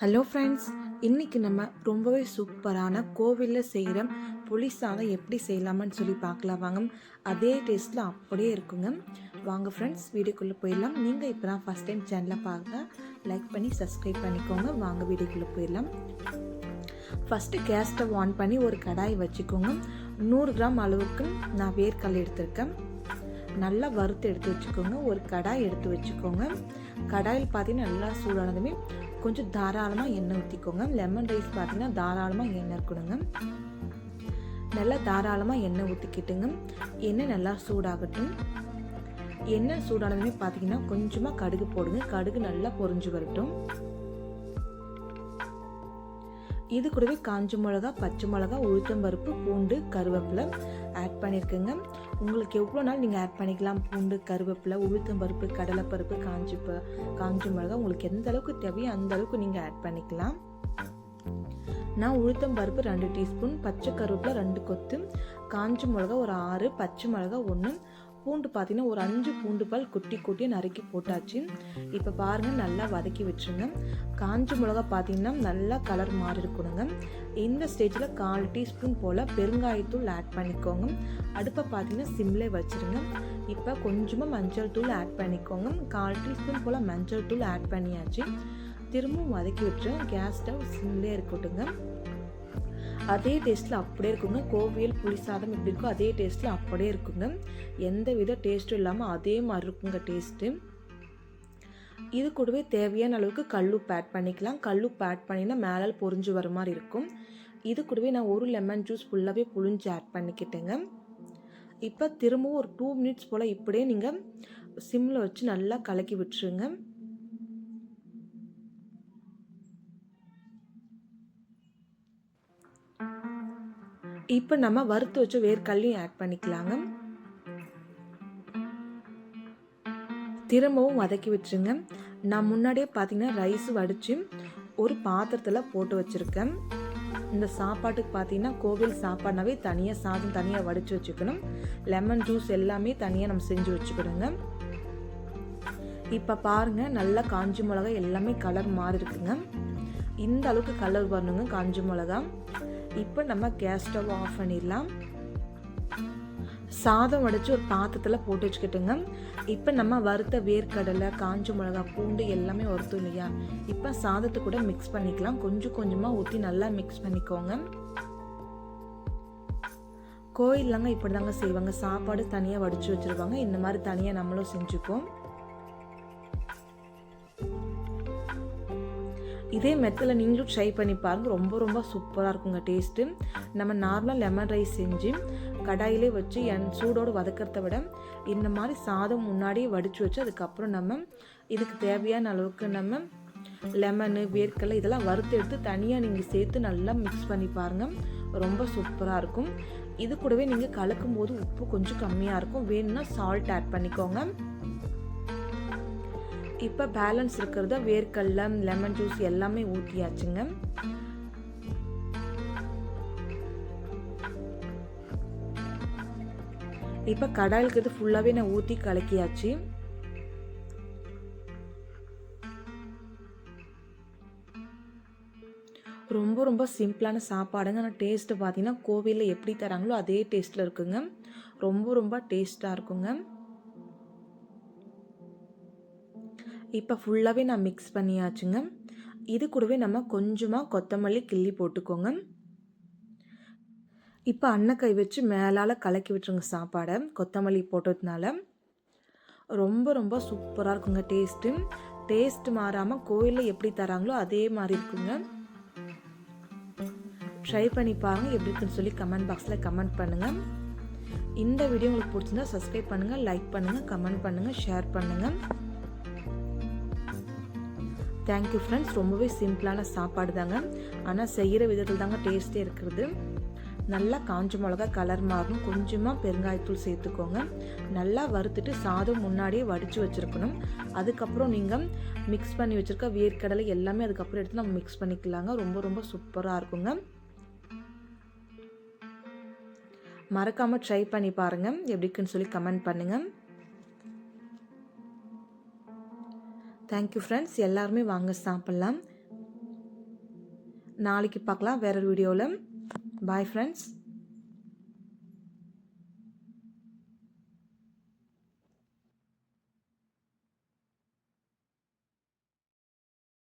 Hello friends, இன்றைக்கி நம்ம ரொம்பவே சூப்பரான கோவிலில் செய்கிற புளி சாதம் எப்படி செய்யலாமான்னு சொல்லி பார்க்கலாம் வாங்க. அதே டேஸ்ட்டில் அப்படியே இருக்குங்க. வாங்க ஃப்ரெண்ட்ஸ், வீடியோக்குள்ளே போயிடலாம். நீங்கள் இப்போ தான் ஃபஸ்ட் டைம் சேனலை பார்த்தா லைக் பண்ணி சப்ஸ்கிரைப் பண்ணிக்கோங்க. வாங்க வீடியோக்குள்ளே போயிடலாம். ஃபஸ்ட்டு கேஸ் ஸ்டவ் ஆன் பண்ணி ஒரு கடாய் வச்சுக்கோங்க. 100 கிராம் அளவுக்கு நான் வேர்க்கடலை எடுத்திருக்கேன். நல்லா வறுத்து எடுத்து வச்சுக்கோங்க. ஒரு கடாய் எடுத்து வச்சுக்கோங்க. கடாயில் பார்த்தீங்கன்னா நல்லா சூடானதுமே கொஞ்சம் தாராளமாக எண்ணெய் ஊற்றிக்கோங்க. லெமன் ரைஸ் பார்த்தீங்கன்னா தாராளமாக எண்ணெய் இருக்கணுங்க. நல்லா தாராளமாக எண்ணெய் ஊற்றிக்கிட்டுங்க. எண்ணெய் நல்லா சூடாகட்டும். எண்ணெய் சூடானதுமே பார்த்தீங்கன்னா கொஞ்சமாக கடுகு போடுங்க. கடுகு நல்லா பொரிஞ்சு வரட்டும். இது கூடவே காஞ்ச மிளகா, பச்சை மிளகா, உளுத்தம்பருப்பு, பூண்டு, கருவேப்பிலை ஆட் பண்ணியிருக்குங்க. உங்களுக்கு எவ்வளோ நாள் நீங்கள் ஆட் பண்ணிக்கலாம். பூண்டு, கருவேப்பிலை, உளுத்தம்பருப்பு, கடலைப்பருப்பு, காஞ்ச மிளகா உங்களுக்கு எந்த அளவுக்கு தேவையோ அந்த அளவுக்கு நீங்கள் ஆட் பண்ணிக்கலாம். நான் உளுத்தம்பருப்பு 2 டீஸ்பூன், பச்சை கருவேப்பிலை 2 கொத்து, காஞ்ச மிளகா ஒரு 6, பச்சை மிளகா 1, பூண்டு பார்த்தீங்கன்னா ஒரு 5 பூண்டு பால் குட்டி நறுக்கி போட்டாச்சு. இப்போ பாருங்கள், நல்லா வதக்கி வச்சுருங்க. காஞ்ச மிளகா பார்த்தீங்கன்னா நல்லா கலர் மாறி இருக்கணுங்க. இந்த ஸ்டேஜில் 1/4 டீஸ்பூன் போல் பெருங்காயத்தூள் ஆட் பண்ணிக்கோங்க. அடுப்பை பார்த்தீங்கன்னா சிம்லே வச்சுருங்க. இப்போ கொஞ்சமாக மஞ்சள் தூள் ஆட் பண்ணிக்கோங்க. 1/4 டீஸ்பூன் போல் மஞ்சள் தூள் ஆட் பண்ணியாச்சு. திரும்பவும் வதக்கி விட்டுருங்க. கேஸ் ஸ்டவ் சிம்லே இருக்கட்டுங்க. அதே டேஸ்ட்டில் அப்படியே இருக்குங்க. கோவில் புளி சாதம் எப்படி இருக்கோ அதே டேஸ்ட்டில் அப்படியே இருக்குங்க. எந்த வித டேஸ்ட்டும் இல்லாமல் அதே மாதிரி இருக்குங்க டேஸ்ட்டு. இது கூடவே தேவையான அளவுக்கு கல்லுப்பு ஆட் பண்ணிக்கலாம். கல்லுப்பு ஆட் பண்ணினா மேலே பொரிஞ்சு வர மாதிரி இருக்கும். இது கூடவே நான் ஒரு லெமன் ஜூஸ் ஃபுல்லாகவே புழிஞ்சு ஆட் பண்ணிக்கிட்டேங்க. இப்போ திரும்பவும் ஒரு 2 மினிட்ஸ் போல் இப்படியே நீங்கள் சிம்மில் வச்சு நல்லா கலக்கி விட்டுருங்க. இப்போ நம்ம வறுத்து வச்ச வேர்க்கடலையும் ஆட் பண்ணிக்கலாங்க. திரும்பவும் வதக்கி விட்டுருங்க. நான் முன்னாடியே பார்த்தீங்கன்னா ரைஸ் வடித்து ஒரு பாத்திரத்தில் போட்டு வச்சுருக்கேன். இந்த சாப்பாட்டுக்கு பார்த்தீங்கன்னா கோவில் சாப்பாடுனாவே தனியாக சாதம் தனியாக வடித்து வச்சுக்கணும். லெமன் ஜூஸ் எல்லாமே தனியாக நம்ம செஞ்சு வச்சுக்கணுங்க. இப்போ பாருங்கள், நல்லா காஞ்ச மிளகா எல்லாமே கலர் மாறி இருக்குங்க. இந்த அளவுக்கு கலர் வரணுங்க காஞ்ச மிளகா. இப்போ நம்ம கேஸ் ஸ்டவ் ஆஃப் பண்ணிடலாம். சாதம் வடித்து ஒரு பாத்திரத்தில் போட்டு வச்சுக்கிட்டுங்க. இப்போ நம்ம வறுத்த வேர்க்கடலை, காஞ்ச மிளகா, பூண்டு எல்லாமே வறுத்தோம் இல்லையா, இப்போ சாதத்தை கூட மிக்ஸ் பண்ணிக்கலாம். கொஞ்சமாக ஊற்றி நல்லா மிக்ஸ் பண்ணிக்கோங்க. கோயில்லாங்க இப்படி தாங்க செய்வாங்க. சாப்பாடு தனியாக வடித்து வச்சுருவாங்க. இந்த மாதிரி தனியாக நம்மளும் செஞ்சுப்போம். இதே மெத்தடில் நீங்களும் ட்ரை பண்ணி பாருங்கள். ரொம்ப சூப்பராக இருக்குங்க டேஸ்ட்டு. நம்ம நார்மலாக லெமன் ரைஸ் செஞ்சு கடாயிலே வச்சு சூடோடு வதக்கிறத விட இந்த மாதிரி சாதம் முன்னாடியே வடித்து வச்சு அதுக்கப்புறம் நம்ம இதுக்கு தேவையான அளவுக்கு நம்ம லெமனு, வேர்க்கடலை இதெல்லாம் வறுத்து எடுத்து தனியாக நீங்கள் சேர்த்து நல்லா மிக்ஸ் பண்ணி பாருங்கள். ரொம்ப சூப்பராக இருக்கும். இது கூடவே நீங்கள் கலக்கும் போது உப்பு கொஞ்சம் கம்மியாக இருக்கும். வேணும்னா சால்ட் ஆட் பண்ணிக்கோங்க. இப்போ பேலன்ஸ் இருக்கிறத வேர்க்கடலை, லெமன் ஜூஸ் எல்லாமே ஊற்றியாச்சுங்க. இப்போ கடாயில் இருக்கிறது ஃபுல்லாகவே நான் ஊற்றி கலக்கியாச்சு. ரொம்ப சிம்பிளான சாப்பாடுங்க. ஆனால் டேஸ்ட்டு பார்த்தீங்கன்னா கோவிலில் எப்படி தராங்களோ அதே டேஸ்ட்டில் இருக்குங்க. ரொம்ப டேஸ்ட்டாக இருக்குங்க. இப்போ ஃபுல்லாகவே நான் மிக்ஸ் பண்ணியாச்சுங்க. இது கூடவே நம்ம கொஞ்சமாக கொத்தமல்லி கிள்ளி போட்டுக்கோங்க. இப்போ அன்னக்கை வச்சு மேலால் கலக்கி விட்டுருங்க சாப்பாடை. கொத்தமல்லி போட்டதுனால ரொம்ப சூப்பராக இருக்குங்க டேஸ்ட்டு மாறாமல் கோயிலில் எப்படி தராங்களோ அதே மாதிரி இருக்குங்க. ட்ரை பண்ணி பாருங்கள். எப்படி இருக்குன்னு சொல்லி கமெண்ட் பாக்ஸில் கமெண்ட் பண்ணுங்கள். இந்த வீடியோ உங்களுக்கு பிடிச்சிருந்தா சப்ஸ்கிரைப் பண்ணுங்கள், லைக் பண்ணுங்கள், கமெண்ட் பண்ணுங்கள், ஷேர் பண்ணுங்கள். Thank you friends. ரொம்பவே சிம்பிளான சாப்பாடு தாங்க. ஆனால் செய்கிற விதத்தில் தாங்க டேஸ்ட்டே இருக்கிறது. நல்லா காஞ்ச மிளகா கலர் மாறணும். கொஞ்சமாக பெருங்காயத்தூள் சேர்த்துக்கோங்க. நல்லா வறுத்துட்டு சாதம் முன்னாடியே வடித்து வச்சுருக்கணும். அதுக்கப்புறம் நீங்கள் மிக்ஸ் பண்ணி வச்சுருக்க வேர்க்கடலை எல்லாமே அதுக்கப்புறம் எடுத்து நம்ம மிக்ஸ் பண்ணிக்கலாங்க. ரொம்ப சூப்பராக இருக்குங்க. மறக்காமல் ட்ரை பண்ணி பாருங்கள். எப்படி இருக்குன்னு சொல்லி கமெண்ட் பண்ணுங்கள். Thank you friends. எல்லாருமே வாங்க சாப்பிட்லாம். நாளைக்கு பார்க்கலாம் வேற ஒரு வீடியோவில். Bye friends.